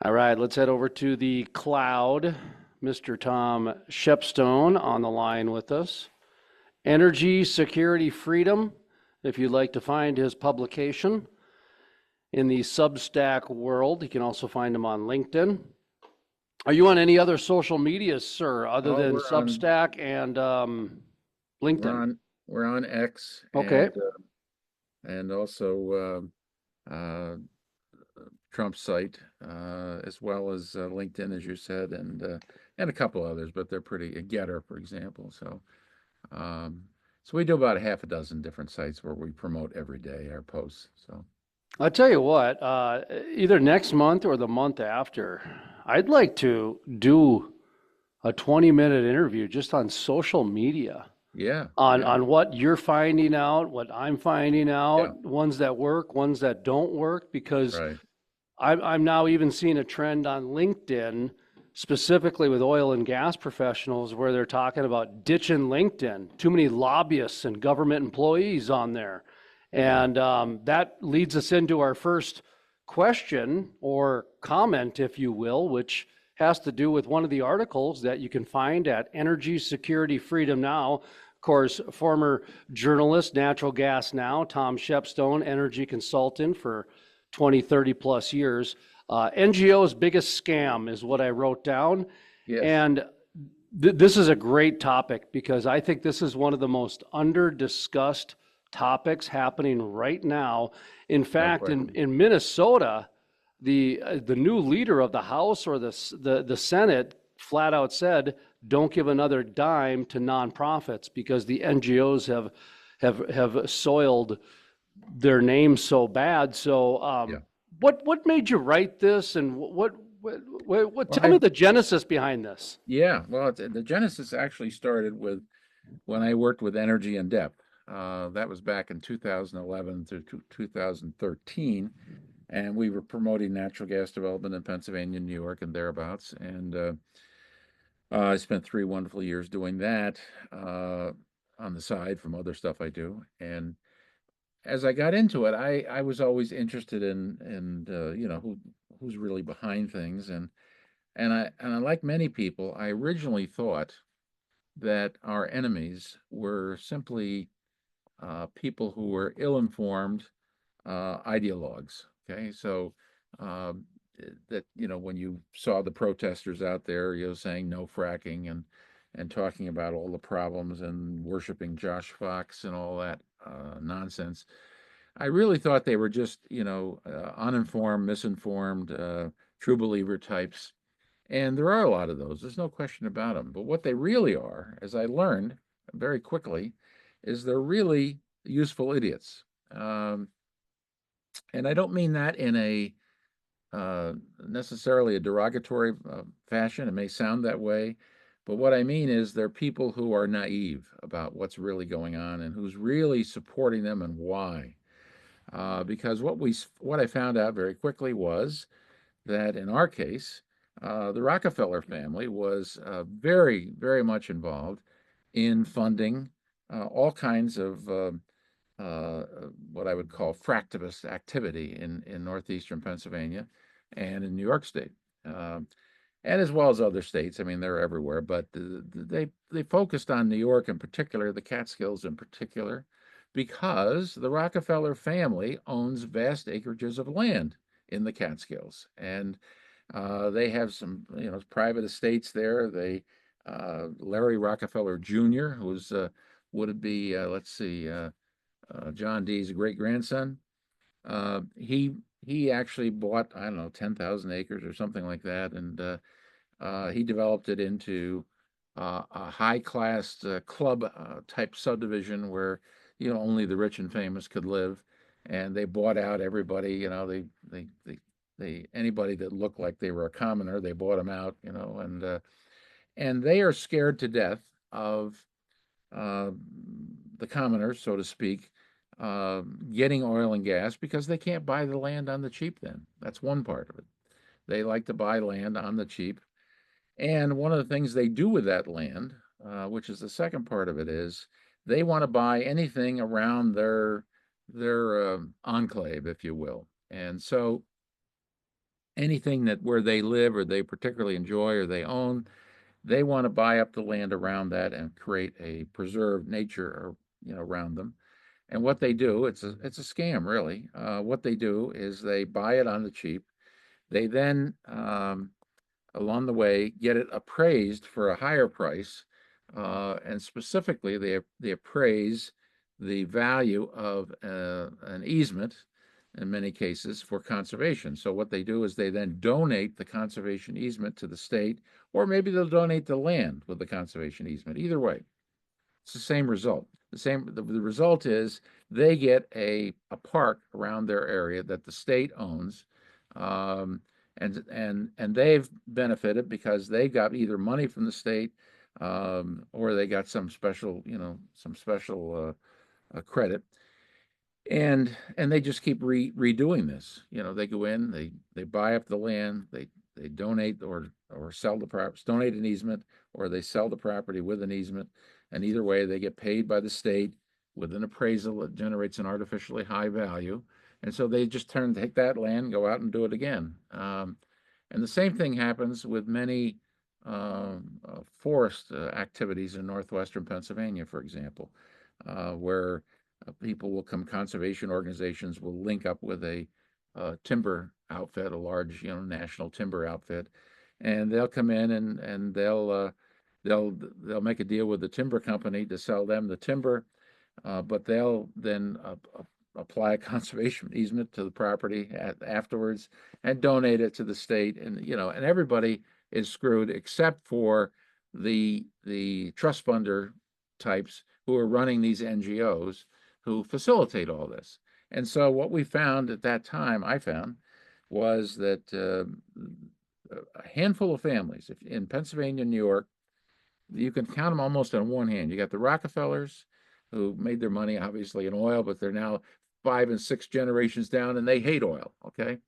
All right, let's head over to the cloud. Mr. Tom Shepstone on the line with us. Energy, Security, Freedom. If you'd like to find his publication in the Substack world, you can also find him on LinkedIn. Are you on any other social medias, sir, other Oh, than we're on Substack and we're LinkedIn? on we're on X Okay. and also uh, Trump's site, as well as LinkedIn, as you said, and a couple others, but they're pretty Getter, for example. Um, so we do about a half a dozen different sites where we promote every day our posts. So I'll tell you what, either next month or the month after, I'd like to do a 20-minute interview just on social media yeah, on yeah, what you're finding out, what I'm finding yeah, out, ones that work, ones that don't work, because right, I'm now even seeing a trend on LinkedIn, specifically with oil and gas professionals, where they're talking about ditching LinkedIn. Too many lobbyists and government employees on there. yeah. And that leads us into our first question or comment, if you will, which has to do with one of the articles that you can find at Energy Security Freedom Now. Of course, former journalist, Natural Gas Now, Tom Shepstone, energy consultant for 20, 30 plus years. NGOs' biggest scam is what I wrote down. Yes, And this is a great topic because I think this is one of the most under discussed topics happening right now. In no fact, in, question. in Minnesota, the new leader of the House or the Senate flat out said, "Don't give another dime to nonprofits because the NGOs have soiled their name so bad." So, Yeah. what made you write this, and what? Well, Tell me the genesis behind this. the genesis actually started with when I worked with Energy in Depth. That was back in 2011 through 2013, and we were promoting natural gas development in Pennsylvania, New York, and thereabouts. I spent 3 wonderful years doing that on the side from other stuff I do. And as I got into it, I was always interested in who's really behind things, and I like many people, I originally thought that our enemies were simply people who were ill-informed ideologues. Okay, so that when you saw the protesters out there, saying no fracking and talking about all the problems and worshiping Josh Fox and all that nonsense, I really thought they were just uninformed, misinformed, true believer types. And there are a lot of those. There's no question about them. But what they really are, as I learned very quickly, is they're really useful idiots. Um, and I don't mean that in a necessarily a derogatory fashion. It may sound that way, but what I mean is they're people who are naive about what's really going on and who's really supporting them and why. Because what I found out very quickly was that in our case, the Rockefeller family was very, very much involved in funding all kinds of uh, what I would call fractivist activity in northeastern Pennsylvania and in New York State, um, and as well as other states. I mean, they're everywhere, but they focused on New York in particular, the Catskills in particular, because the Rockefeller family owns vast acreages of land in the Catskills, and they have some, private estates there. Larry Rockefeller Jr., who's would it be, let's see, John D's great grandson. He actually bought, I don't know, 10,000 acres or something like that, and he developed it into a high class club type subdivision where only the rich and famous could live, and they bought out everybody. They anybody that looked like they were a commoner, they bought them out. And they are scared to death of uh, the commoners, so to speak, getting oil and gas because they can't buy the land on the cheap. Then that's one part of it. They like to buy land on the cheap, and one of the things they do with that land, which is the second part of it, is they want to buy anything around their enclave, if you will. And so anything that where they live or they particularly enjoy or they own, they want to buy up the land around that and create a preserved nature or, around them. And what they do, it's a scam, really. What they do is they buy it on the cheap. They then, along the way, get it appraised for a higher price, and specifically, they appraise the value of an easement in many cases for conservation. So what they do is they then donate the conservation easement to the state, or maybe they'll donate the land with the conservation easement. Either way, it's the same result. The result is they get a park around their area that the state owns, um, and they've benefited because they got either money from the state, or they got some special credit, and they just keep redoing this. They go in, they buy up the land, they donate or sell the property, donate an easement, or they sell the property with an easement, and either way, they get paid by the state with an appraisal that generates an artificially high value, and so they just take that land, go out and do it again. And the same thing happens with many forest activities in northwestern Pennsylvania, for example, where people will come, conservation organizations will link up with a timber outfit, a large, national timber outfit, and they'll come in and they'll make a deal with the timber company to sell them the timber, but they'll then apply a conservation easement to the property afterwards and donate it to the state, and everybody is screwed except for the trust funder types who are running these NGOs who facilitate all this. And so what we found at that time, I found, was that a handful of families in Pennsylvania, New York, you can count them almost on one hand. You got the Rockefellers, who made their money obviously in oil, but they're now 5 and 6 generations down, and they hate oil. Okay,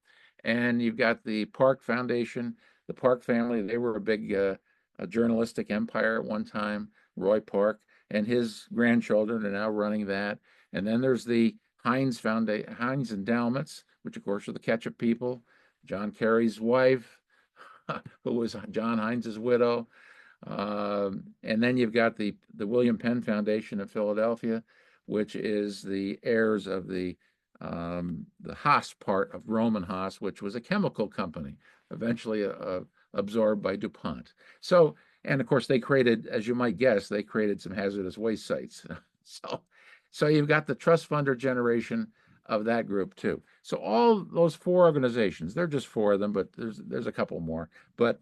and you've got the Park Foundation, the Park family. They were a big a journalistic empire at one time. Roy Park and his grandchildren are now running that. And then there's the Heinz Foundation, Heinz Endowments, which of course are the ketchup people. John Kerry's wife, who was John Heinz's widow. And then you've got the William Penn Foundation of Philadelphia, which is the heirs of the Haas part of Roman Haas, which was a chemical company, eventually absorbed by DuPont. So, and of course, they created, as you might guess, they created some hazardous waste sites. So you've got the trust funder generation of that group too. So all those 4 organizations, they're just 4 of them, but there's a couple more, but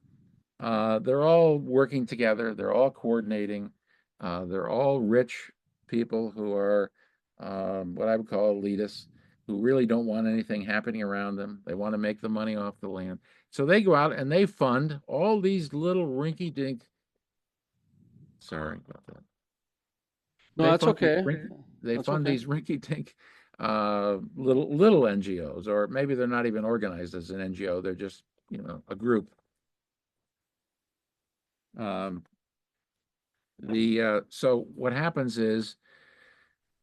they're all working together. They're all coordinating. They're all rich people who are what I would call elitists, who really don't want anything happening around them. They want to make the money off the land. So they go out and they fund all these little rinky-dink. Sorry about that. No, that's okay. They That's fund okay. these rinky-dink little NGOs, or maybe they're not even organized as an NGO. They're just, a group. So what happens is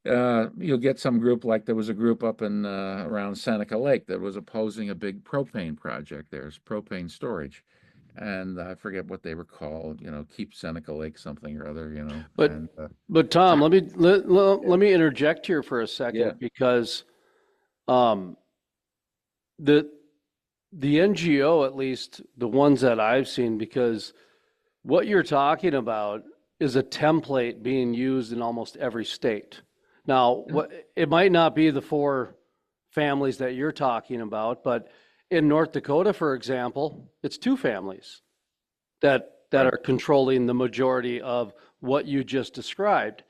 you'll get some group, like there was a group up in around Seneca Lake that was opposing a big propane project. There's propane storage, and I forget what they were called. Keep Seneca Lake something or other. But And but Tom, let me interject here for a yeah, second because um, the the NGO, at least the ones that I've seen, because what you're talking about is a template being used in almost every state. Now, it might not be the 4 families that you're talking about, but in North Dakota, for example, it's 2 families that right, are controlling the majority of what you just described.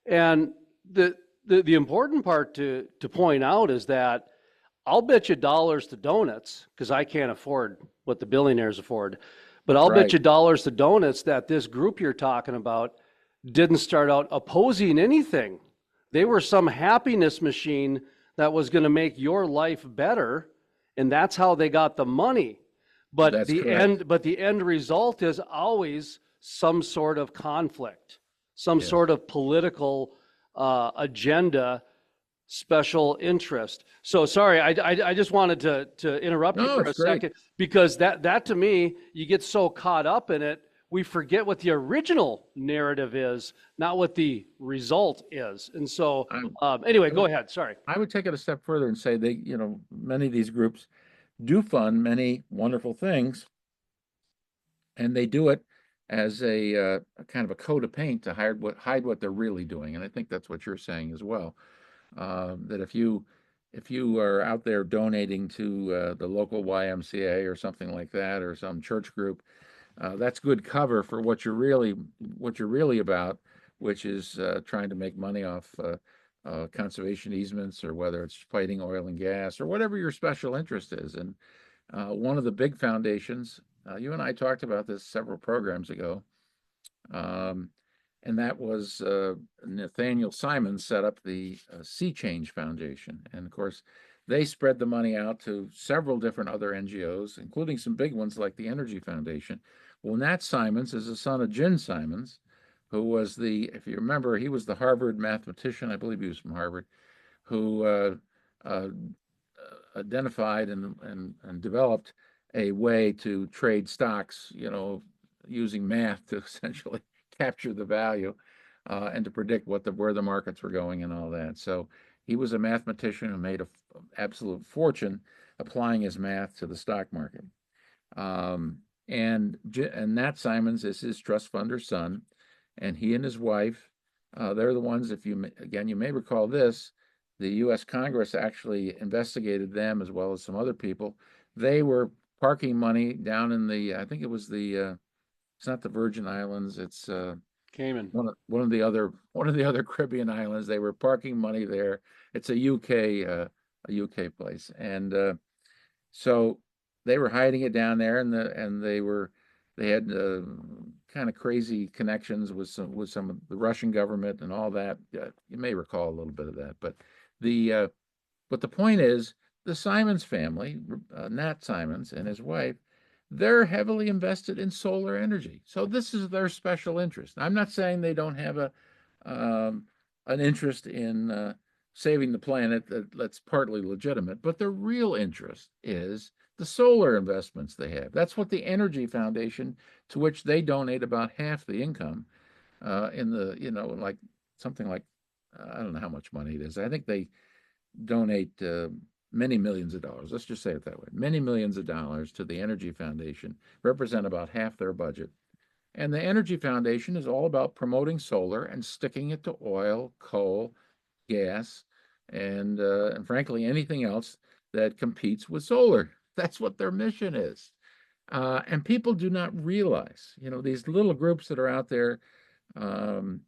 And the important part to point out is that I'll bet you dollars to donuts, because I can't afford what the billionaires afford, but I'll bet right. you dollars to donuts that this group you're talking about didn't start out opposing anything. They were some happiness machine that was going to make your life better, and that's how they got the money. That's correct. But the end result is always some sort of conflict, some Yes. sort of political agenda special interest. So sorry, I just wanted to interrupt you No, for it's a great. second, because that to me, you get so caught up in it, we forget what the original narrative is, not what the result is. And so, I, anyway, I go would, ahead. Sorry. I would take it a step further and say they, many of these groups do fund many wonderful things, and they do it as a kind of a coat of paint to hide what they're really doing. And I think that's what you're saying as well. That if you are out there donating to the local YMCA or something like that, or some church group, that's good cover for what you're really about, which is trying to make money off conservation easements, or whether it's fighting oil and gas, or whatever your special interest is. And one of the big foundations, you and I talked about this several programs ago, um, and that was Nathaniel Simons set up the Sea Change Foundation. And of course, they spread the money out to several different other NGOs, including some big ones like the Energy Foundation. Well, Nat Simons is the son of Jim Simons, who was if you remember, he was the Harvard mathematician. I believe he was from Harvard, who uh, identified and developed a way to trade stocks, using math to essentially capture the value, and to predict where the markets were going and all that. So he was a mathematician who made an absolute fortune applying his math to the stock market. And Nat Simons is his trust funder's son, and he and his wife, they're the ones. If you again, you may recall this, the U.S. Congress actually investigated them as well as some other people. They were parking money down in I think it was it's not the Virgin Islands, it's Cayman. one of the other Caribbean islands. They were parking money there. It's a UK place, and so they were hiding it down there, and they had kind of crazy connections with some of the Russian government and all that. You may recall a little bit of that, the uh, but the point is, the Simons family, Nat Simons and his wife, they're heavily invested in solar energy. So this is their special interest. I'm not saying they don't have um, an interest in saving the planet that's partly legitimate, but their real interest is the solar investments they have. That's what the Energy Foundation, to which they donate about half the income, in the, like something like, I don't know how much money it is. I think they donate many millions of dollars. Let's just say it that way. Many millions of dollars to the Energy Foundation, represent about half their budget. And the Energy Foundation is all about promoting solar and sticking it to oil, coal, gas, and frankly, anything else that competes with solar. That's what their mission is. And people do not realize, these little groups that are out there, um,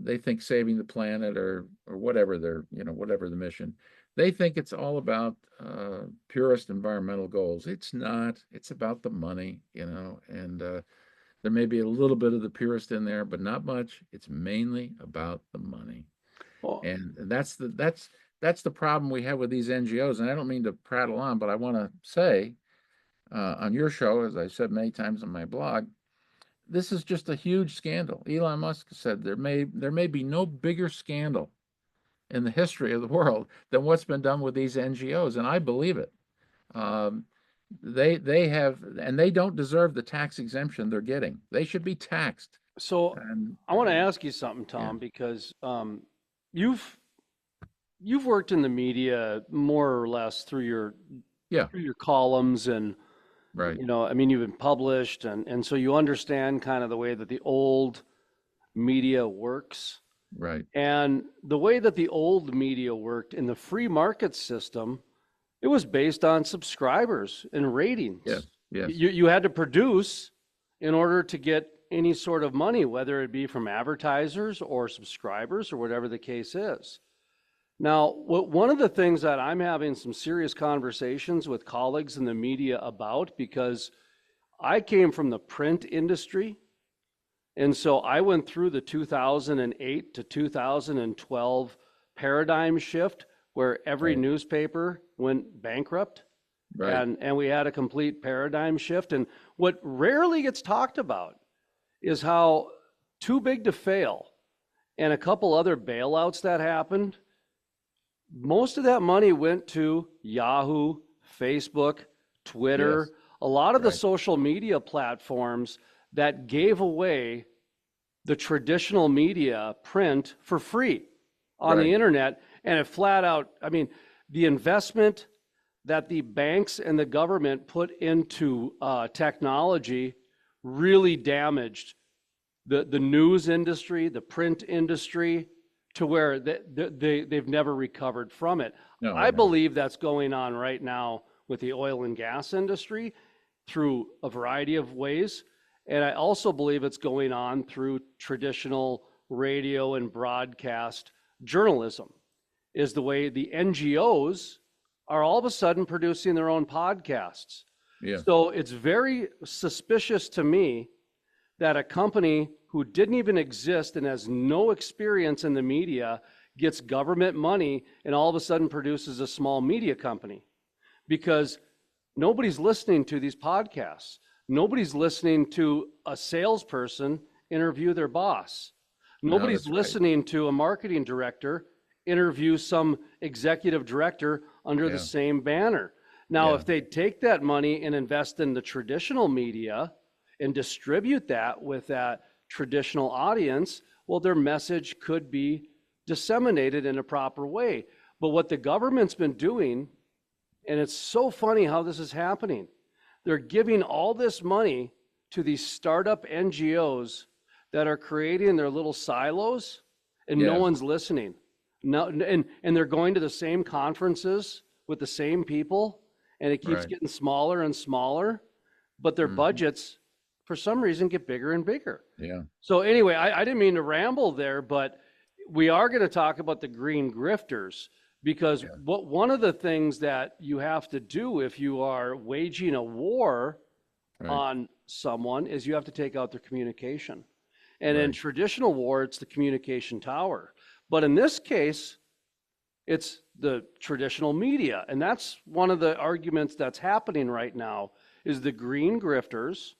they think saving the planet, or whatever whatever the mission, they think it's all about purist environmental goals. It's not. It's about the money, and there may be a little bit of the purist in there, but not much. It's mainly about the money. Well, And that's the problem we have with these NGOs. And I don't mean to prattle on, but I want to say, on your show, as I said many times on my blog, this is just a huge scandal. Elon Musk said there may be no bigger scandal in the history of the world than what's been done with these NGOs, and I believe it. Um, they have, and they don't deserve the tax exemption they're getting. They should be taxed. so And I want to ask you something, yeah, Tom, because you've you've worked in the media more or less yeah, through your columns, and right, I mean, you've been published, and so you understand kind of the way that the old media works. right, And the way that the old media worked in the free market system, it was based on subscribers and ratings. yes, yes, You had to produce in order to get any sort of money, whether it be from advertisers or subscribers or whatever the case is. Now, one of the things that I'm having some serious conversations with colleagues in the media about, because I came from the print industry, and so I went through the 2008 to 2012 paradigm shift where every right, newspaper went bankrupt, right, and we had a complete paradigm shift. And what rarely gets talked about is how Too Big to Fail and a couple other bailouts that happened most of that money went to Yahoo, Facebook, Yes, Twitter, a lot of the right, social media platforms that gave away the traditional media print for free on the right. internet. And it flat out, I mean, the investment that the banks and the government put into technology really damaged the news industry, the print industry, to where they've never recovered from it. No, they I never. believe that's going on right now with the oil and gas industry through a variety of ways. And I also believe it's going on through traditional radio and broadcast journalism, is the way the NGOs are all of a sudden producing their own podcasts. Yes, So it's very suspicious to me that a company who didn't even exist and has no experience in the media gets government money and all of a sudden produces a small media company, because nobody's listening to these podcasts. Nobody's listening to a salesperson interview their boss. no, Nobody's that's right. listening to a marketing director interview some executive director under the Yeah, same banner. Now, yeah, if they take that money and invest in the traditional media and distribute that with that traditional audience, well, their message could be disseminated in a proper way. But what the government's been doing, and it's so funny how this is happening, they're giving all this money to these startup NGOs that are creating their little silos, and no yes, one's listening. No, and they're going to the same conferences with the same people, and it keeps right. getting smaller and smaller, but their Hmm. budgets, for some reason, get bigger and bigger. Yeah, So anyway, I didn't mean to ramble there, but we are going to talk about the green grifters, because yeah, one of the things that you have to do if you are waging a war right, on someone is you have to take out their communication. And in right. traditional war, it's the communication tower. But in this case, it's the traditional media. And that's one of the arguments that's happening right now, is the green grifters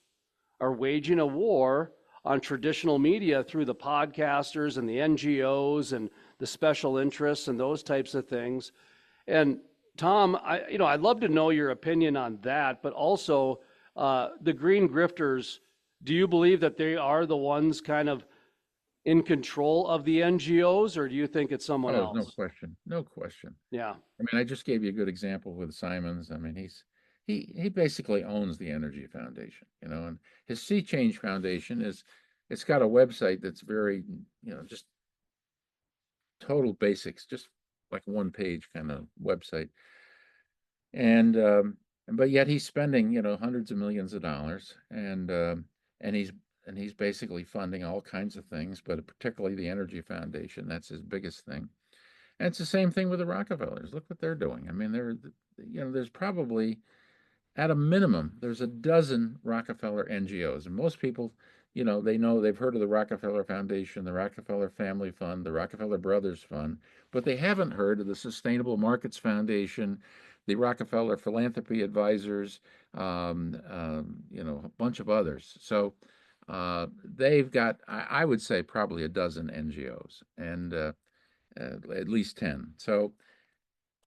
are waging a war on traditional media through the podcasters and the NGOs and the special interests and those types of things. And Tom, I'd love to know your opinion on that, but also the green grifters. Do you believe that they are the ones kind of in control of the NGOs, or do you think it's someone Oh, no else? question, no question. Yeah, I mean, I just gave you a good example with Simons. I mean, he basically owns the Energy Foundation, and his Sea Change Foundation it's got a website that's very, just total basics, just like one page kind of website. And but yet he's spending, hundreds of millions of dollars, and he's basically funding all kinds of things, but particularly the Energy Foundation. That's his biggest thing. And it's the same thing with the Rockefellers. Look what they're doing. I mean, there's probably at a minimum, there's a dozen Rockefeller NGOs, and most people, they've heard of the Rockefeller Foundation, the Rockefeller Family Fund, the Rockefeller Brothers Fund, but they haven't heard of the Sustainable Markets Foundation, the Rockefeller Philanthropy Advisors, a bunch of others. So they've got, I would say, probably a dozen NGOs, and at least 10. So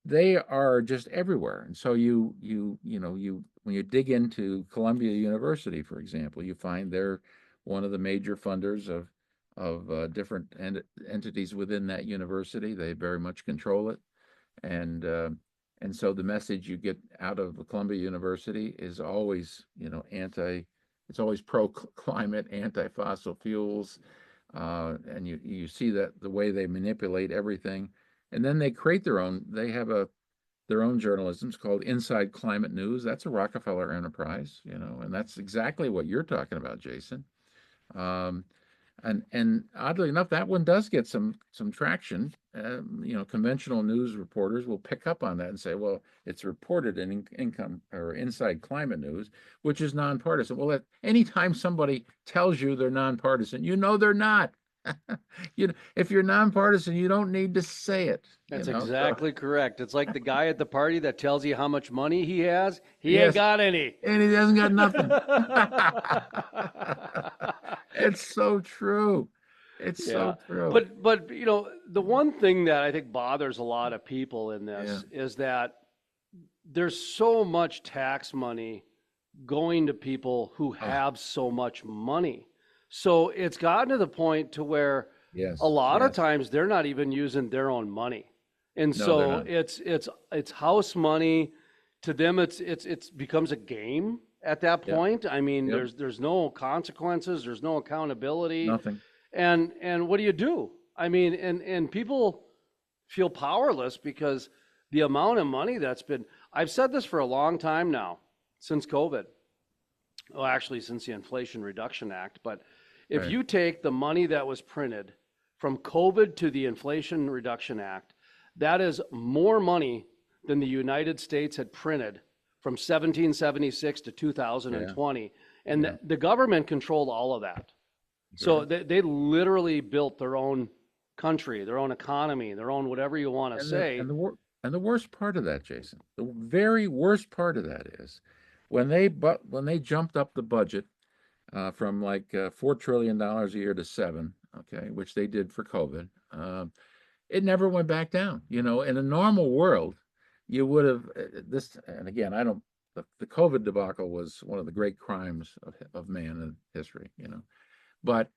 they are just everywhere. And so you when you dig into Columbia University, for example, you find they're one of the major funders of different entities within that university. They very much control it, and uh, and so the message you get out of Columbia University is always, it's always pro climate, anti fossil fuels, and you see that the way they manipulate everything, and then they create their own. They have their own journalism. It's called Inside Climate News. That's a Rockefeller enterprise, and that's exactly what you're talking about, Jason. Um, and oddly enough, that one does get some traction. Conventional news reporters will pick up on that and say, well, it's reported in income or Inside Climate News, which is nonpartisan. Well, anytime somebody tells you they're nonpartisan, they're not. If you're nonpartisan, you don't need to say it. that's So exactly correct. It's like the guy at the party that tells you how much money he has. He ain't yes, got any. and he hasn't got nothing. It's so true. It's Yeah. so true. But the one thing that I think bothers a lot of people in Yeah. this is that there's so much tax money going to people who Oh, have so much money. So it's gotten to the point to where a yes, lot of yes. times they're not even using their own money. And No, they're so not. it's house money. To them it's becomes a game at that Yep, point. I mean, yep. there's no consequences, there's no accountability. Nothing. And what do you do? I mean, and people feel powerless because the amount of money that's been, I've said this for a long time now, since COVID. Well, actually, since the Inflation Reduction Act. But if Right. you take the money that was printed from COVID to the Inflation Reduction Act, that is more money than the United States had printed from 1776 to Yeah, 2020. And yeah, the government controlled all of that. So sure. they literally built their own country, their own economy, their own whatever you want to And the say. and the worst part of that, Jason, the very worst part of that is when they jumped up the budget from like $4 trillion a year to seven, okay, which they did for COVID. It never went back down. In a normal world, you would have this. And again, I don't. The COVID debacle was one of the great crimes of man in history. But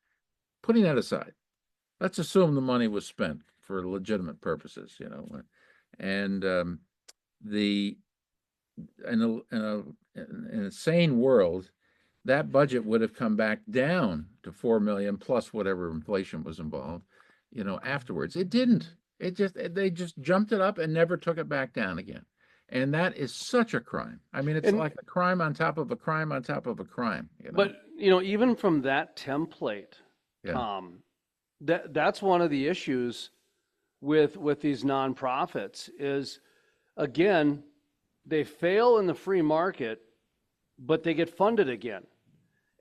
putting that aside, let's assume the money was spent for legitimate purposes. And the in a sane world, that budget would have come back down to 4 million plus whatever inflation was involved, afterwards. It didn't. They just jumped it up and never took it back down again. And that is such a crime. I mean, it's And like a crime on top of a crime on top of a crime. but even from that template, Yeah. Tom, that's one of the issues with these nonprofits is, again, they fail in the free market, but they get funded again.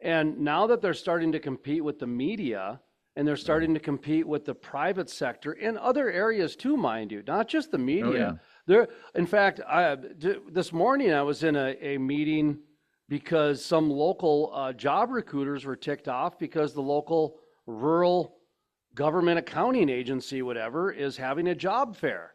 And now that they're starting to compete with the media and they're Right. starting to compete with the private sector in other areas too, mind you, not just the Oh media. yeah. In fact, this morning I was in a meeting because some local job recruiters were ticked off because the local rural government accounting agency, whatever, is having a job fair.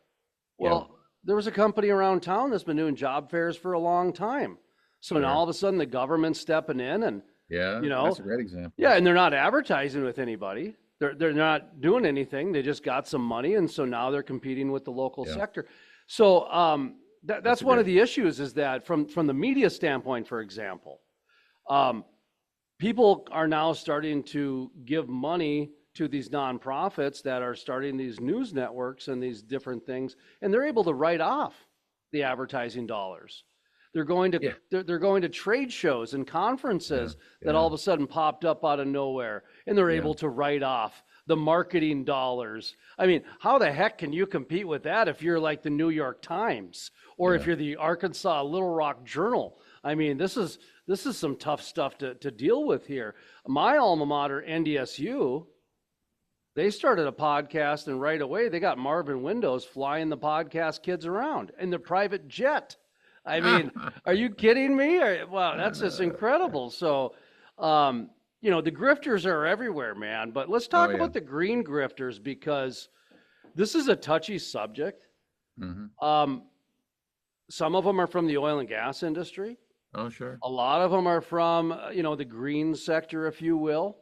Yeah. Well, there was a company around town that's been doing job fairs for a long time. So now Sure. all of a sudden the government's stepping in and, Yeah. you That's know, a great example. yeah, and they're not advertising with anybody. They're not doing anything. They just got some money, and so now they're competing with the local Yeah. sector. So That's that's a one of great. the issues is that from the media standpoint, for example, um, people are now starting to give money to these nonprofits that are starting these news networks and these different things, and they're able to write off the advertising dollars. They're going to Yeah. they're going to trade shows and Yeah. conferences that all Yeah. of a sudden popped up out of nowhere, and they're Yeah. able to write off the marketing dollars. I mean, how the heck can you compete with that if you're like the New York Times or if Yeah. you're the Arkansas Little Rock Journal? I mean, this is some tough stuff to deal with here. My alma mater, NDSU, they started a podcast and right away they got Marvin Windows flying the podcast kids around in the private jet. I mean, are you kidding me? Wow, that's just incredible. So, the grifters are everywhere, man. But let's Oh talk yeah. about the green grifters because this is a touchy subject. Hmm. Um, some of them are from the oil and gas industry. Oh sure. A lot of them are from, the green sector, if you will.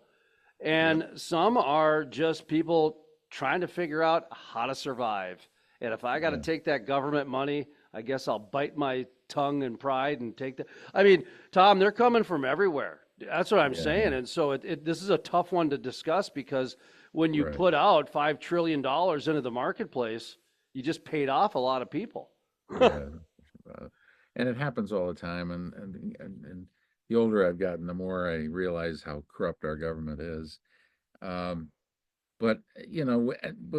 Yep. And some are just people trying to figure out how to survive. And if I got to Yeah. take that government money, I guess I'll bite my tongue in pride and take that. I mean, Tom, they're coming from everywhere. That's what I'm Yeah. saying. And so this is a tough one to discuss because when you Right. put out $5 trillion into the marketplace, you just paid off a lot of people. Yeah. And it happens all the time. And the older I've gotten, the more I realize how corrupt our government is. Um, but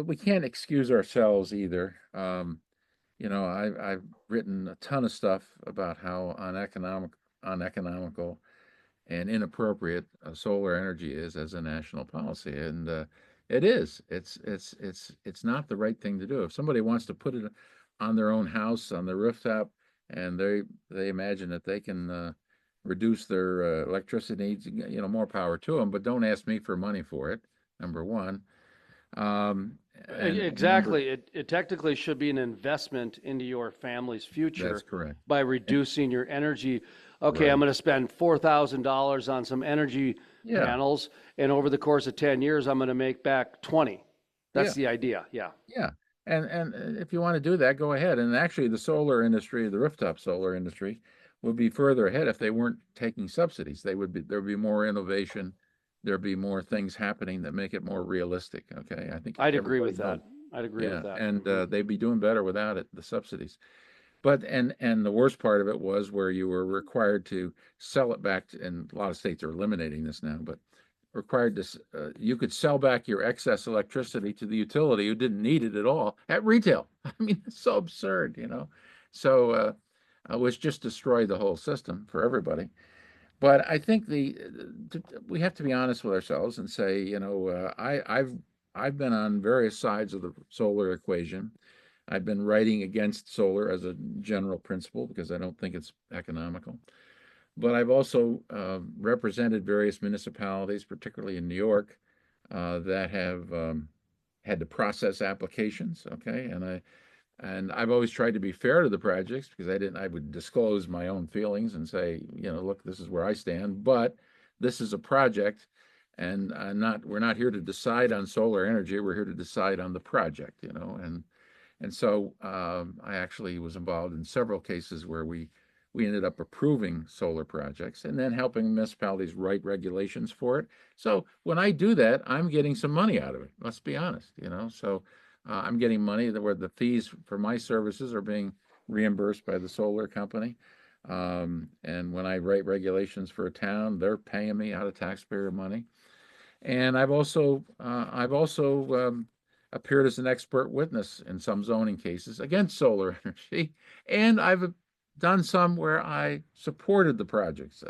we can't excuse ourselves either. I've written a ton of stuff about how uneconomical and inappropriate solar energy is as a national policy, and it is. It's not the right thing to do. If somebody wants to put it on their own house on the rooftop, and they imagine that they can reduce their electricity needs, more power to them. But don't ask me for money for it. number one. And number, Exactly. It technically should be an investment into your family's that's future correct. by And, reducing your energy. Okay, I'm right. going to spend $4,000 on some energy Yeah. panels, and over the course of 10 years, I'm going to make back 20. That's Yeah. the idea. Yeah. Yeah. And if you want to do that, go ahead. And actually, the solar industry, the rooftop solar industry, would be further ahead if they weren't taking subsidies. There'd be more innovation. There'd be more things happening that make it more realistic. Okay. I think I'd agree everybody with knows. that. I'd agree with Yeah. that. And Hmm. they'd be doing better without it, the subsidies. But and the worst part of it was where you were required to sell it back to, and a lot of states are eliminating this now, but required to, you could sell back your excess electricity to the utility who didn't need it at all at retail. I mean, it's so absurd, you know. So, which just destroyed the whole system for everybody. But I think we have to be honest with ourselves and say, you know, I've been on various sides of the solar equation. I've been writing against solar as a general principle because I don't think it's economical. But I've also represented various municipalities, particularly in New York, that have had to process applications. Okay, and I've always tried to be fair to the projects because I would disclose my own feelings and say, you know, look, this is where I stand, but this is a project, and we're not here to decide on solar energy. We're here to decide on the project, you know, and so I actually was involved in several cases where we ended up approving solar projects and then helping municipalities write regulations for it. So when I do that, I'm getting some money out of it. Let's be honest, you know. So I'm getting money that where the fees for my services are being reimbursed by the solar company. And when I write regulations for a town, they're paying me out of taxpayer money. And I've also appeared as an expert witness in some zoning cases against solar energy, and I've done some where I supported the projects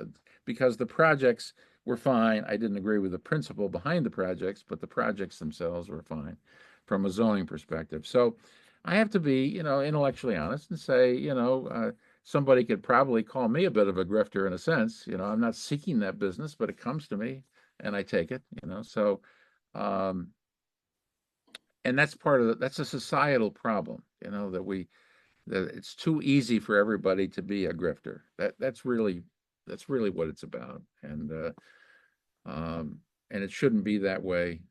because the projects were fine. I didn't agree with the principle behind the projects, but the projects themselves were fine from a zoning perspective. So I have to be, you know, intellectually honest and say, you know, somebody could probably call me a bit of a grifter in a sense. You know, I'm not seeking that business, but it comes to me and I take it, you know. So, um, and that's that's a societal problem, you know, that it's too easy for everybody to be a grifter. That's really what it's about. Um, and it shouldn't be that way.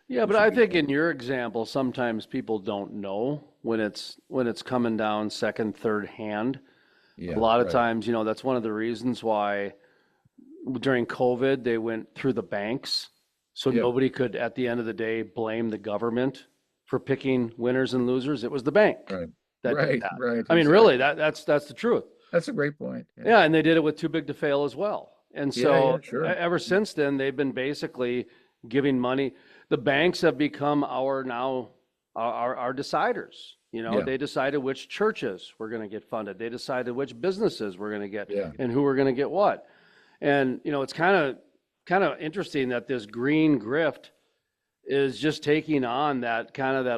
Yeah, We but should I be think doing, in your example, sometimes people don't know when it's coming down second, third hand. A yeah, lot of right, times, that's one of the reasons why during COVID they went through the banks, so yeah, nobody could, at the end of the day, blame the government for picking winners and losers. It was the bank right, that did that. right, I mean, really, exactly. that's the truth. That's a great point. Yeah, Yeah, and they did it with too big to fail as well. And yeah, so yeah, sure. ever since then, they've been basically giving money. The banks have become our now our deciders. Yeah, They decided which churches were going to get funded. They decided which businesses were going to get yeah, and who were going to get what. And it's kind of interesting that this green grift is just taking on that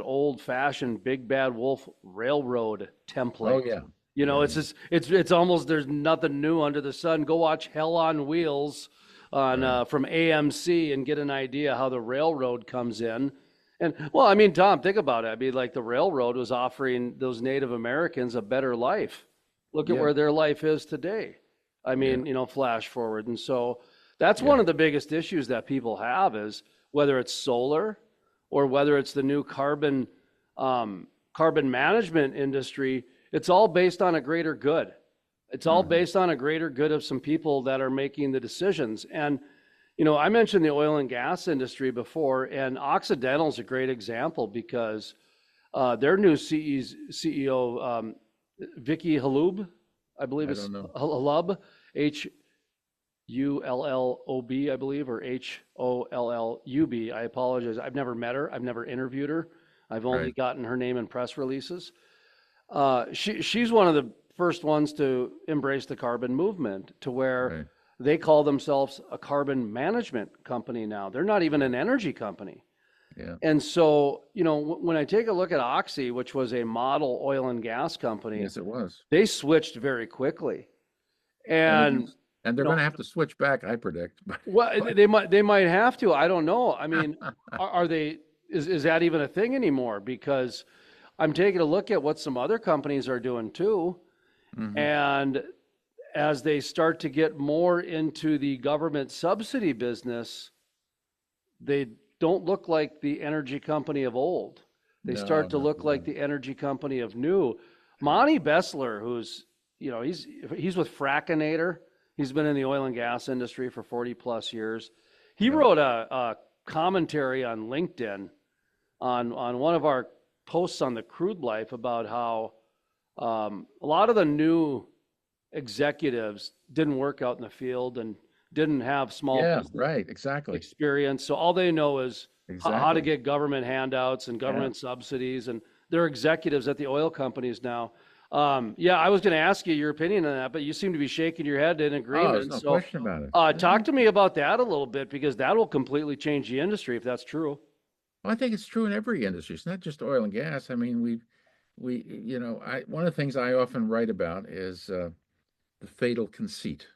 old fashioned big bad wolf railroad oh template. yeah, yeah, It's yeah, just it's almost there's nothing new under the sun. Go watch Hell on Wheels on right, from AMC and get an idea how the railroad comes in. And well, I mean, Tom, think about it. I mean, like the railroad was offering those Native Americans a better life. Look at yeah, where their life is today. I yeah, mean, flash forward. And so that's yeah, one of the biggest issues that people have is whether it's solar or whether it's the new carbon management industry. It's all based on a greater good. It's all hmm, based on a greater good of some people that are making the decisions. And I mentioned the oil and gas industry before, and Occidental is a great example because their new CEO, Vicky Halub, I believe I it's don't know. Halub, Hullob, I believe, or Hollub. I apologize. I've never met her. I've never interviewed her. I've only Right, gotten her name in press releases. She's one of the first ones to embrace the carbon movement to where right, they call themselves a carbon management company now. They're not even yeah, an energy company. yeah, And so, when I take a look at Oxy, which was a model oil and gas company, yes, it was. they switched very quickly. And And And you they're know, going to have to switch back, I predict. well, But they might have to. I don't know. I mean, are they? Is that even a thing anymore? Because I'm taking a look at what some other companies are doing too, Mhm. and as they start to get more into the government subsidy business, they don't look like the energy company of old. They No, start to no, look like no. the energy company of new. Monty Bessler, who's, he's with Frackinator. He's been in the oil and gas industry for 40 plus years. He Yeah. wrote a commentary on LinkedIn on one of our posts on the crude life about how a lot of the new executives didn't work out in the field and didn't have small Yeah, business right. Exactly. experience. So all they know is how to Exactly. get government handouts and Yeah. government subsidies, and they're executives at the oil companies now. Yeah, I was going to ask you your opinion on that, but you seem to be shaking your head in Oh, there's agreement. no So question about it. There's talk no, to me about that a little bit because that will completely change the industry if that's true. well, I think it's true in every industry. It's not just oil and gas. I mean, one of the things I often write about is the fatal conceit,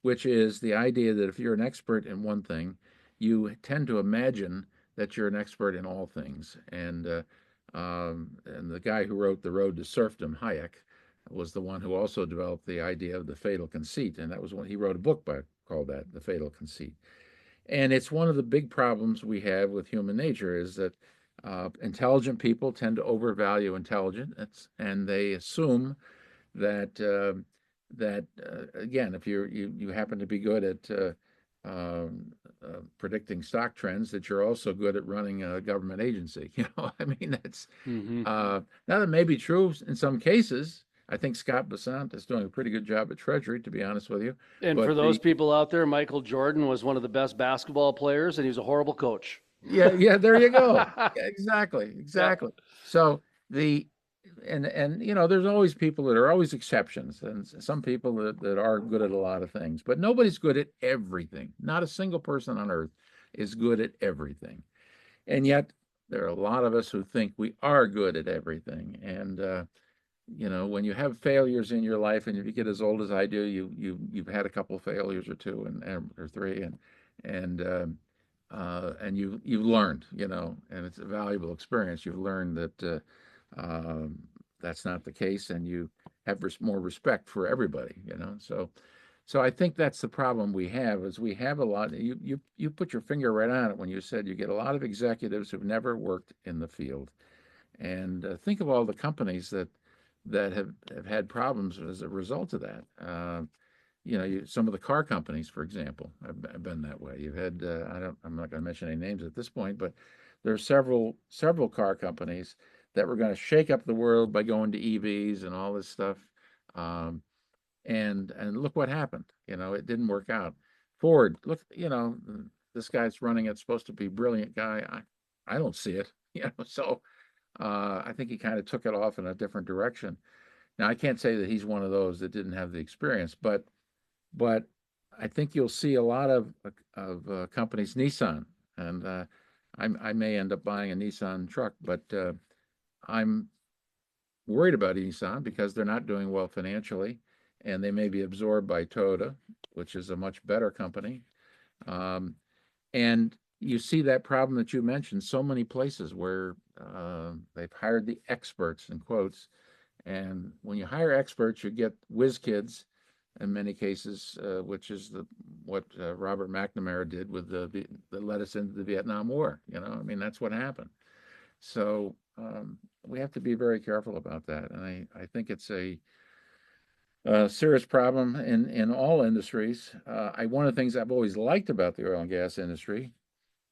which is the idea that if you're an expert in one thing, you tend to imagine that you're an expert in all things. And the guy who wrote The Road to Serfdom, Hayek, was the one who also developed the idea of the fatal conceit, and that was when he wrote a book called that, The Fatal Conceit. And it's one of the big problems we have with human nature is that intelligent people tend to overvalue intelligence, and they assume that again, if you happen to be good at predicting stock trends, that you're also good at running a government agency. I mean, that's Hmm. now that may be true in some cases. I think Scott Bessent is doing a pretty good job at Treasury, to be honest with you. And for But those the people out there, Michael Jordan was one of the best basketball players, and he was a horrible coach. Yeah, yeah, there you go. Yeah, exactly, Yeah. exactly. So the and there's always people that are always exceptions, and some people that are good at a lot of things, but nobody's good at everything. Not a single person on earth is good at everything. And yet there are a lot of us who think we are good at everything. And when you have failures in your life, and if you get as old as I do, you've had a couple of failures or two and or three, and you've learned, and it's a valuable experience. You've learned that that's not the case, and you have more respect for everybody. So I think that's the problem we have is we have a lot. You put your finger right on it when you said you get a lot of executives who've never worked in the field, and think of all the companies that have had problems as a result of that. Some of the car companies, for example, have been that way. You've had I'm not going to mention any names at this point, but there are several car companies that were going to shake up the world by going to EVs and all this stuff. Um, and look what happened. It didn't work out. Ford, look, this guy's running it, supposed to be a brilliant guy. I don't see it. So I think he kind of took it off in a different direction. Now I can't say that he's one of those that didn't have the experience, but I think you'll see a lot of companies, Nissan, and I may end up buying a Nissan truck, but I'm worried about Nissan because they're not doing well financially, and they may be absorbed by Toyota, which is a much better company. Um, and you see that problem that you mentioned so many places where they've hired the experts in quotes, and when you hire experts, you get whiz kids in many cases, which is what Robert McNamara did with that led us into the Vietnam War. I mean, that's what happened. So we have to be very careful about that, and I think it's a serious problem in all industries. One of the things I've always liked about the oil and gas industry,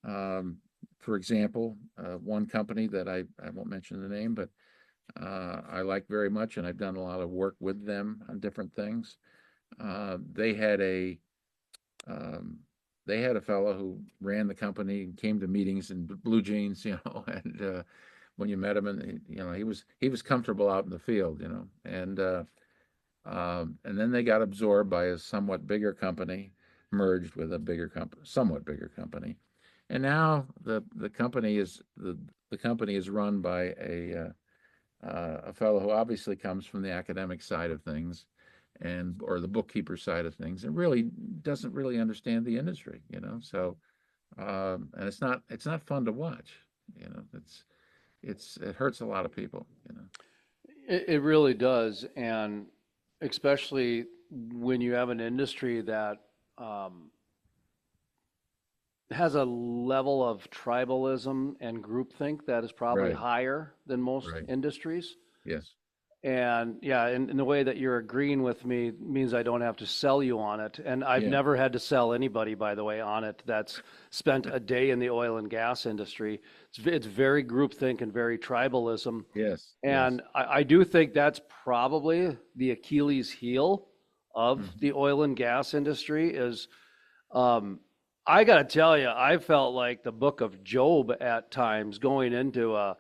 um, for example, one company that I won't mention the name, but I like very much, and I've done a lot of work with them on different things. They had a um, they had a fellow who ran the company and came to meetings in blue jeans, and when you met him, and he was comfortable out in the field, and then they got absorbed by a somewhat bigger company, merged with a bigger company, somewhat bigger company, and now the company is run by a fellow who obviously comes from the academic side of things, and or the bookkeeper side of things, and really doesn't really understand the industry, So and it's not fun to watch, it hurts a lot of people. It really does, and especially when you have an industry that um, has a level of tribalism and groupthink that is probably Right, higher than most right. industries. Yes. And yeah, in the way that you're agreeing with me means I don't have to sell you on it. And I've Yeah. never had to sell anybody, by the way, on it that's spent a day in the oil and gas industry. It's very groupthink and very tribalism. Yes. Yes. And I do think that's probably the Achilles heel of Mhm. the oil and gas industry is um, I got to tell you, I felt like the book of Job at times going into a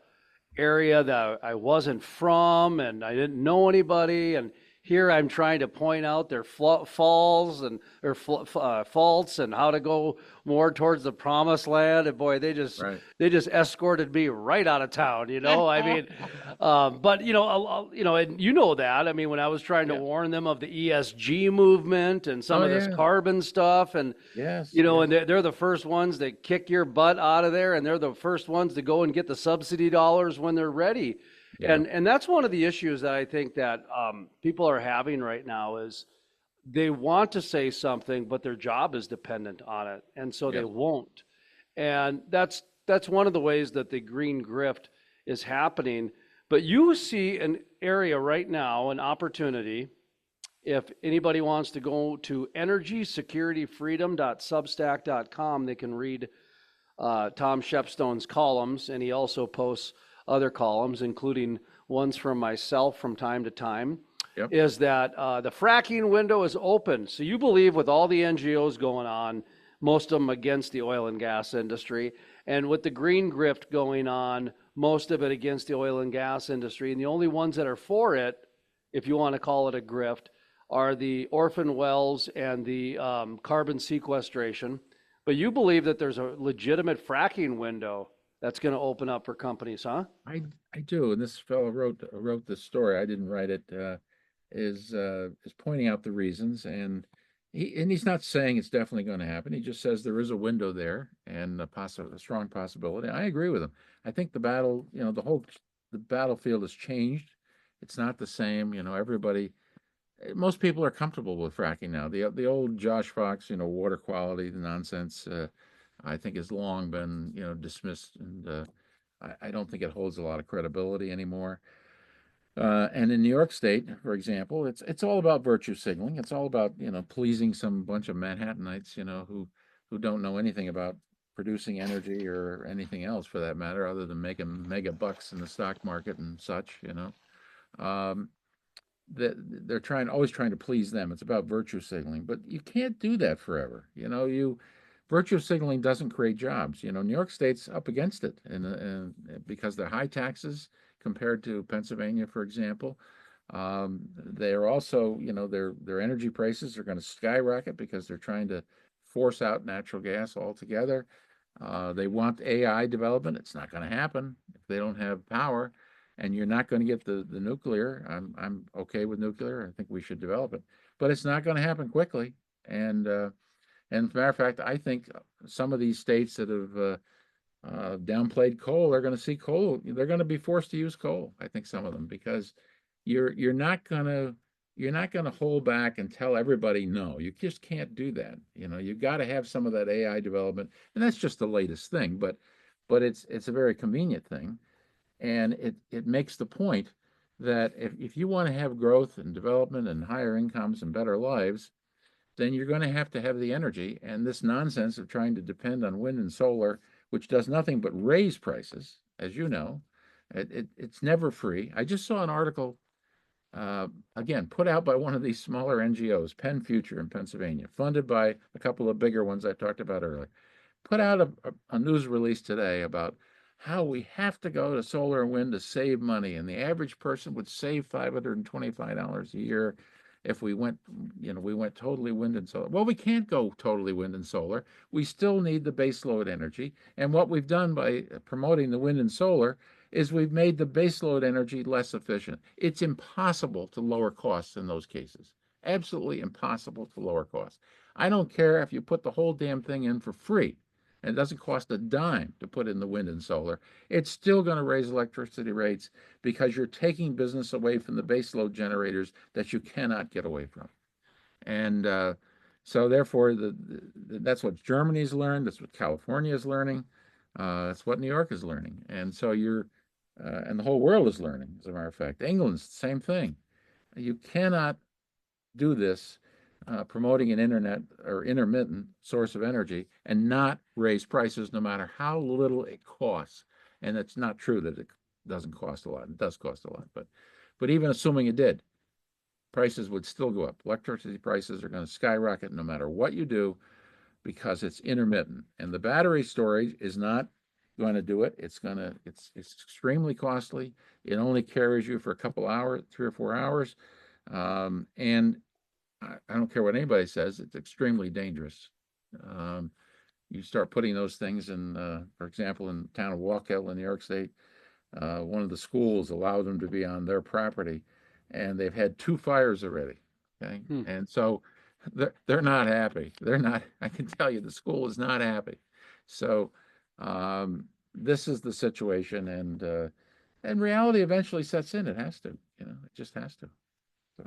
area that I wasn't from and I didn't know anybody. And here I'm trying to point out their falls and or faults and how to go more towards the promised land. And boy, Right. they just escorted me right out of town. I mean, but and you know that. I mean, when I was trying to Yeah. warn them of the ESG movement and some Oh, of this yeah. carbon stuff, and Yes. and Yes. they're the first ones that kick your butt out of there, and they're the first ones to go and get the subsidy dollars when they're ready. Yeah. And that's one of the issues that I think that people are having right now is they want to say something, but their job is dependent on it, and so they Yes. won't. And that's one of the ways that the green grift is happening. But you see an area right now, an opportunity if anybody wants to go to energysecurityfreedom.substack.com, they can read Tom Shepstone's columns, and he also posts other columns, including ones from myself from time to time. Yep. Is that the fracking window is open? So you believe with all the NGOs going on, most of them against the oil and gas industry, and with the green grift going on, most of it against the oil and gas industry, and the only ones that are for it, if you want to call it a grift, are the orphan wells and the carbon sequestration. But you believe that there's a legitimate fracking window that's going to open up for companies, huh? I do, and this fellow wrote this story. I didn't write it. Is pointing out the reasons, and he's not saying it's definitely going to happen. He just says there is a window there and a strong possibility. I agree with him. I think the battlefield has changed. It's not the same. Most people are comfortable with fracking now. The old Josh Fox, water quality nonsense, I think has long been, dismissed, and I don't think it holds a lot of credibility anymore. And in New York State, for example, it's all about virtue signaling. It's all about, pleasing some bunch of Manhattanites, who don't know anything about producing energy or anything else for that matter, other than making mega bucks in the stock market and such. Um, that they're always trying to please them. It's about virtue signaling, but you can't do that forever. Virtue signaling doesn't create jobs. New York State's up against it, and because they're high taxes compared to Pennsylvania, for example. They're also, their energy prices are going to skyrocket because they're trying to force out natural gas altogether. They want AI development. It's not going to happen if they don't have power, and you're not going to get the nuclear. I'm okay with nuclear. I think we should develop it, but it's not going to happen quickly. And as a matter of fact, I think some of these states that have downplayed coal are going to see coal. They're going to be forced to use coal. I think some of them, because you're not gonna hold back and tell everybody no. You just can't do that. You got to have some of that AI development, and that's just the latest thing. But it's a very convenient thing, and it makes the point that if you want to have growth and development and higher incomes and better lives, then you're going to have the energy. And this nonsense of trying to depend on wind and solar, which does nothing but raise prices, as you know, it's never free. I just saw an article, again, put out by one of these smaller NGOs, Penn Future in Pennsylvania, funded by a couple of bigger ones I talked about earlier, put out a news release today about how we have to go to solar and wind to save money, and the average person would save $525 a year if we went totally wind and solar. Well, we can't go totally wind and solar. We still need the baseload energy, and what we've done by promoting the wind and solar is we've made the baseload energy less efficient. It's impossible to lower costs in those cases. absolutely impossible to lower costs. I don't care if you put the whole damn thing in for free, and it doesn't cost a dime to put in the wind and solar. It's still going to raise electricity rates because you're taking business away from the baseload generators that you cannot get away from. And so therefore, that's what Germany's learned. That's what California is learning. That's what New York is learning. And so and the whole world is learning, as a matter of fact. England's the same thing. You cannot do this promoting an internet or intermittent source of energy and not raise prices no matter how little it costs. And it's not true that it doesn't cost a lot. It does cost a lot, but even assuming it did, prices would still go up. Electricity prices are going to skyrocket no matter what you do because it's intermittent. And the battery storage is not going to do it. It's extremely costly. It only carries you for a couple hours, 3 or 4 hours. And I don't care what anybody says, it's extremely dangerous. You start putting those things in, for example, in the town of Waukegan in New York State, one of the schools allowed them to be on their property, and they've had 2 fires already. Okay, and so they're not happy. They're not. I can tell you, the school is not happy. So this is the situation, and reality eventually sets in. It has to. It just has to. So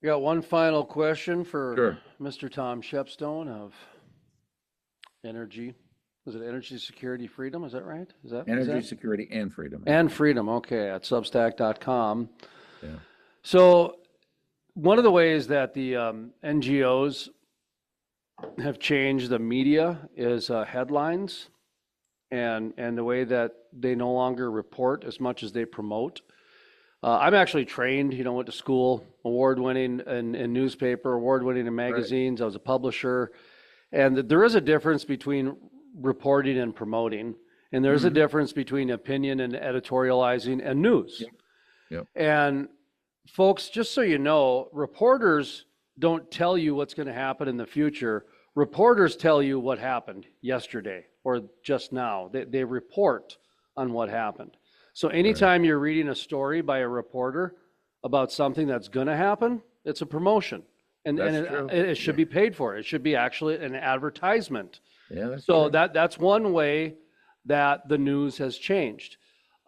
We got one final question for sure. Mr. Tom Shepstone of Energy. Is it Energy Security Freedom? Is that right? Energy security and freedom. And Freedom. Okay, at Substack.com. Yeah. So one of the ways that the NGOs have changed the media is headlines and the way that they no longer report as much as they promote. I'm actually trained, went to school, award-winning in newspaper, award-winning in magazines. Right. I was a publisher. And there is a difference between reporting and promoting. And there's a difference between opinion and editorializing and news. Yep. Yep. And folks, just so you know, reporters don't tell you what's going to happen in the future. Reporters tell you what happened yesterday or just now. They report on what happened. So anytime you're reading a story by a reporter about something that's going to happen, it's a promotion. And it should be paid for. It should be actually an advertisement. Yeah, that's so true. That's one way that the news has changed.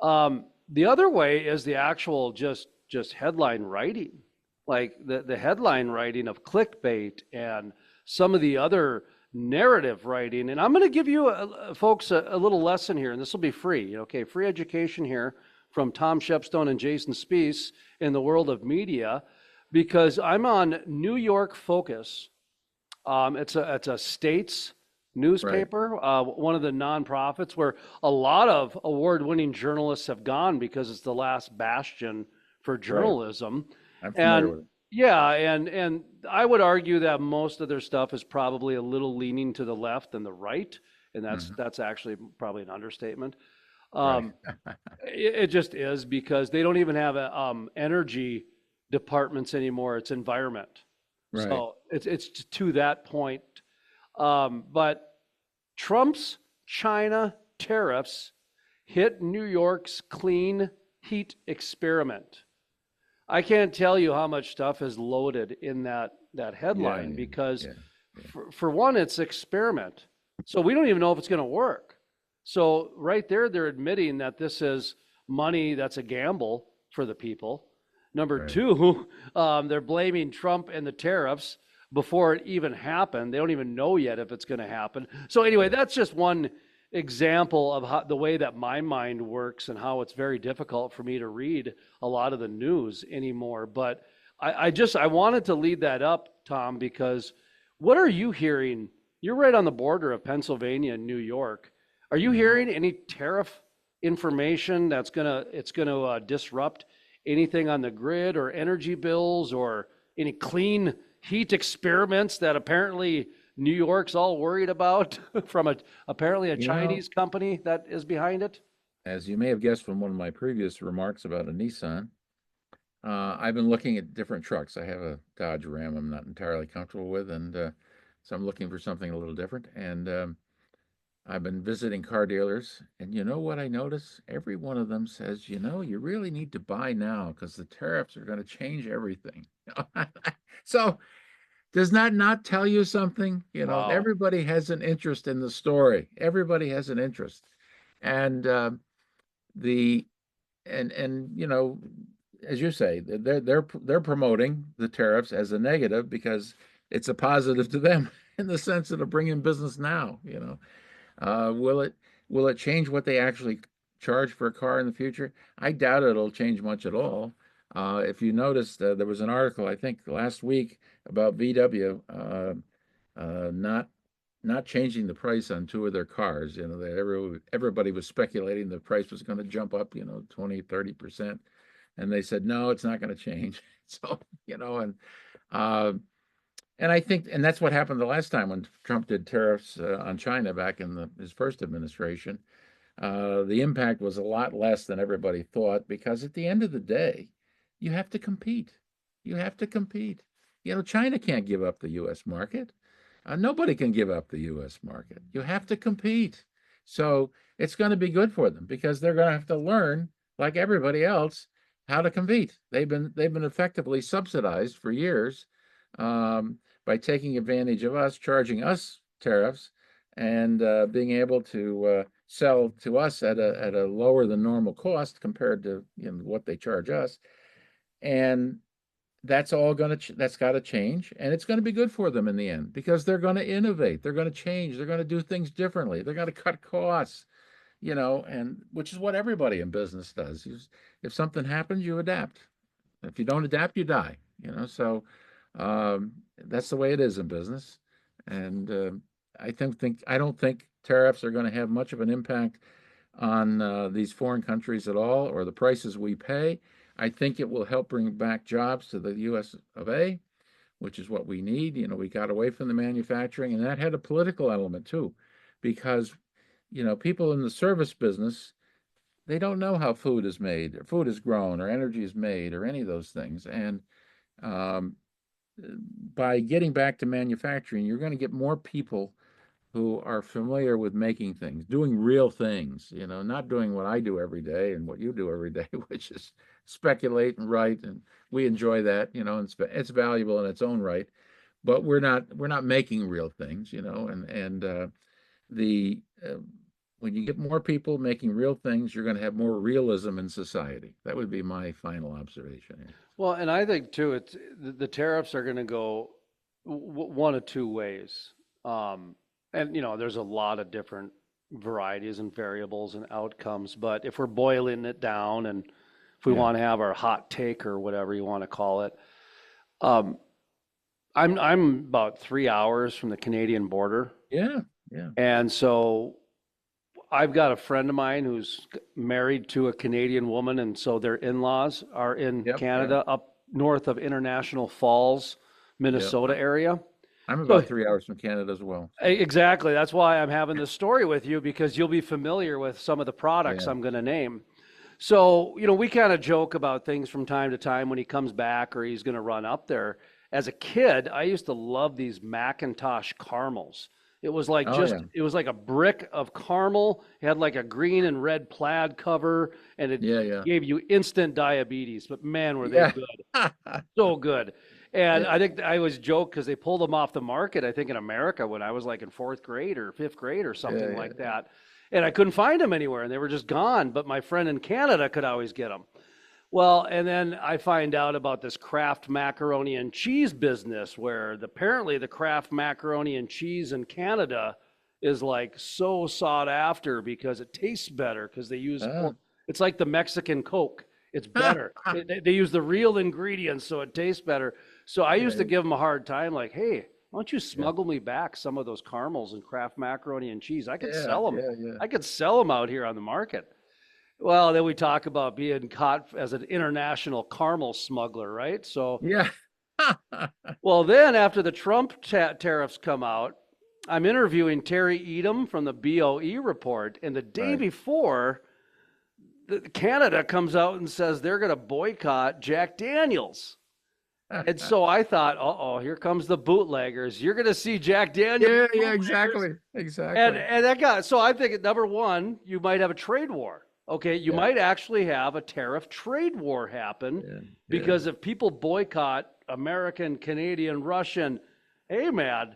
The other way is the actual just headline writing, like the headline writing of clickbait and some of the other narrative writing. And I'm going to give you folks a little lesson here, and this will be free. Okay, free education here from Tom Shepstone and Jason Spees in the world of media, because I'm on New York Focus. It's a state's newspaper, one of the nonprofits where a lot of award-winning journalists have gone because it's the last bastion for journalism. Right. I'm familiar with it. Yeah, and I would argue that most of their stuff is probably a little leaning to the left than the right, and that's actually probably an understatement. It just is, because they don't even have energy departments anymore. It's environment. Right. So it's to that point. But Trump's China tariffs hit New York's clean heat experiment. I can't tell you how much stuff is loaded in that headline, because for one, it's experiment. So we don't even know if it's going to work. So right there, they're admitting that this is money that's a gamble for the people. Number two, they're blaming Trump and the tariffs before it even happened. They don't even know yet if it's going to happen. So anyway, that's just one example of how the way that my mind works and how it's very difficult for me to read a lot of the news anymore. But I wanted to lead that up, Tom, because what are you hearing? You're right on the border of Pennsylvania and New York. Are you hearing any tariff information that's gonna disrupt anything on the grid or energy bills or any clean heat experiments that apparently New York's all worried about from apparently a Chinese company that is behind it? As you may have guessed from one of my previous remarks about a Nissan, I've been looking at different trucks. I have a Dodge Ram I'm not entirely comfortable with, and so I'm looking for something a little different. And I've been visiting car dealers, and you know what I notice? Every one of them says, you really need to buy now because the tariffs are going to change everything. So does that not tell you something? Wow. Everybody has an interest in the story. Everybody has an interest. And the and as you say, they're promoting the tariffs as a negative because it's a positive to them in the sense that it'll bring in business now. Will it change what they actually charge for a car in the future? I doubt it'll change much at all. If you noticed, there was an article I think last week about VW not changing the price on two of their cars. Everybody was speculating the price was going to jump up, 20, 30%. And they said, no, it's not going to change. So, uh, and I think, and that's what happened the last time when Trump did tariffs on China back in his first administration. The impact was a lot less than everybody thought because at the end of the day, you have to compete. You have to compete. China can't give up the U.S. market. Nobody can give up the U.S. market. You have to compete. So it's going to be good for them because they're going to have to learn, like everybody else, how to compete. They've been effectively subsidized for years by taking advantage of us, charging us tariffs, and being able to sell to us at a lower than normal cost compared to what they charge us. And that's got to change, and it's going to be good for them in the end because they're going to innovate, they're going to change, they're going to do things differently, they're going to cut costs, and which is what everybody in business does. If something happens, you adapt. If you don't adapt, you die. So that's the way it is in business. And I don't think tariffs are going to have much of an impact on these foreign countries at all, or the prices we pay. I think it will help bring back jobs to the U.S. of A., which is what we need. We got away from the manufacturing, and that had a political element too, because people in the service business, they don't know how food is made, or food is grown, or energy is made, or any of those things. And um, by getting back to manufacturing, you're going to get more people who are familiar with making things, doing real things, not doing what I do every day and what you do every day, which is speculate and write. And we enjoy that, and it's valuable in its own right. But we're not making real things, and the when you get more people making real things, you're going to have more realism in society. That would be my final observation here. Well, and I think too, it's the tariffs are going to go one of two ways. Um, and there's a lot of different varieties and variables and outcomes, but if we're boiling it down and if we Yeah, want to have our hot take or whatever you want to call it, um, I'm about 3 hours from the Canadian border, yeah, yeah. and so I've got a friend of mine who's married to a Canadian woman, and so their in-laws are in Yep, yep, Canada, up north of International Falls, yep. Minnesota area. I'm So about 3 hours from Canada as well. So exactly, that's why I'm having this story with you because you'll be familiar with some of the products yeah. I'm going to name. So, we kind of joke about things from time to time when he comes back or he's going to run up there. As a kid, I used to love these Macintosh caramels. Oh yeah. It was like a brick of caramel. It had like a green and red plaid cover, and it Yeah, yeah. gave you instant diabetes. But man, were they Yeah. good. So good. And Yeah. I think I always joke because they pulled them off the market, I think in America when I was like in fourth grade or fifth grade or Yeah, something yeah, like yeah. that. And I couldn't find them anywhere and they were just gone. But my friend in Canada could always get them. Well, and then I find out about this Kraft macaroni and cheese business where apparently the Kraft macaroni and cheese in Canada is like so sought after because it tastes better because they use, Ah. it's like the Mexican Coke. It's better. They use the real ingredients so it tastes better. So I used to Yeah, give them a hard time like, hey, why don't you yeah, smuggle me back some of those caramels and Kraft macaroni and cheese? I could yeah, sell them. yeah, yeah, I could sell them out here on the market. Well, then we talk about being caught as an international caramel smuggler, right? So, yeah. well, then after the Trump tariffs come out, I'm interviewing Terry Edom from the BOE report, and the day Right. before, Canada comes out and says they're going to boycott Jack Daniels. And so I thought, uh-oh, here comes the bootleggers. You're going to see Jack Daniel Yeah, yeah, bootleggers. exactly, And exactly. and that got so I think number one, you might have a trade war. Okay, you Yeah, might actually have a tariff trade war happen yeah, yeah, because if people boycott American, Canadian, Russian, hey man,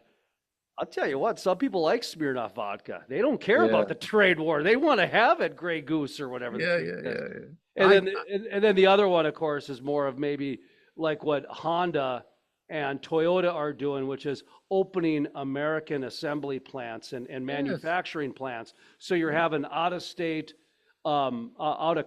I'll tell you what, some people like Smirnoff vodka. They don't care about yeah, the trade war. They want to have it Grey Goose or whatever the yeah, case yeah, is. yeah, yeah. And then and then the other one, of course, is more of maybe like what Honda and Toyota are doing, which is opening American assembly plants and Yes, manufacturing plants. So you're yeah, having out of state, out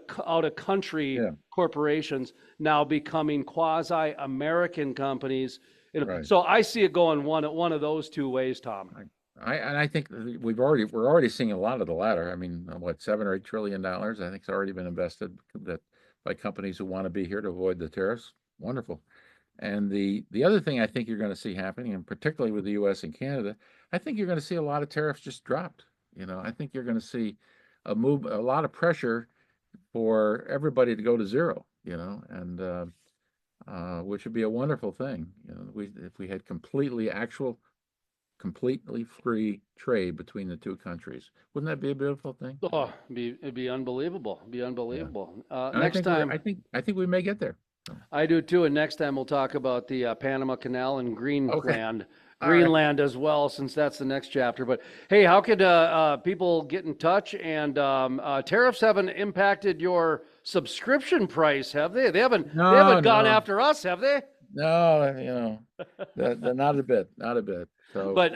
of country yeah, corporations now becoming quasi American companies. You know, right. so I see it going one of those two ways, Tom. And I think that we're already seeing a lot of the latter. I mean, what, $7 or $8 trillion, I think, has already been invested that by companies who want to be here to avoid the tariffs. Wonderful. And the other thing I think you're going to see happening, and particularly with the U.S. and Canada, I think you're going to see a lot of tariffs just dropped. I think you're going to see a lot of pressure for everybody to go to zero. And which would be a wonderful thing. If we had completely free trade between the two countries. Wouldn't that be a beautiful thing? Oh, it'd be unbelievable. Be Yeah. unbelievable. And Next time, I think we may get there. So, I do too. And next time we'll talk about the Panama Canal and okay. Greenland, All right. Greenland as well, since that's the next chapter. But hey, how could people get in touch? And tariffs haven't impacted your subscription price, have they? They No, haven't gone no, after us, have they? no, not a bit, not a bit. So But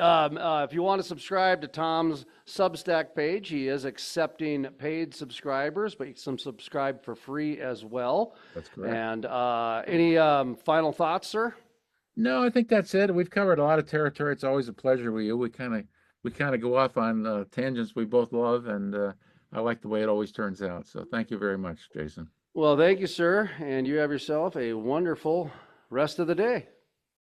if you want to subscribe to Tom's Substack page, he is accepting paid subscribers, but you can subscribe for free as well. that's correct. And any final thoughts, sir? No, I think that's it. We've covered a lot of territory. It's always a pleasure with you. We kind of go off on tangents we both love, and I like the way it always turns out. So thank you very much, Jason. Well, thank you, sir. And you have yourself a wonderful rest of the day.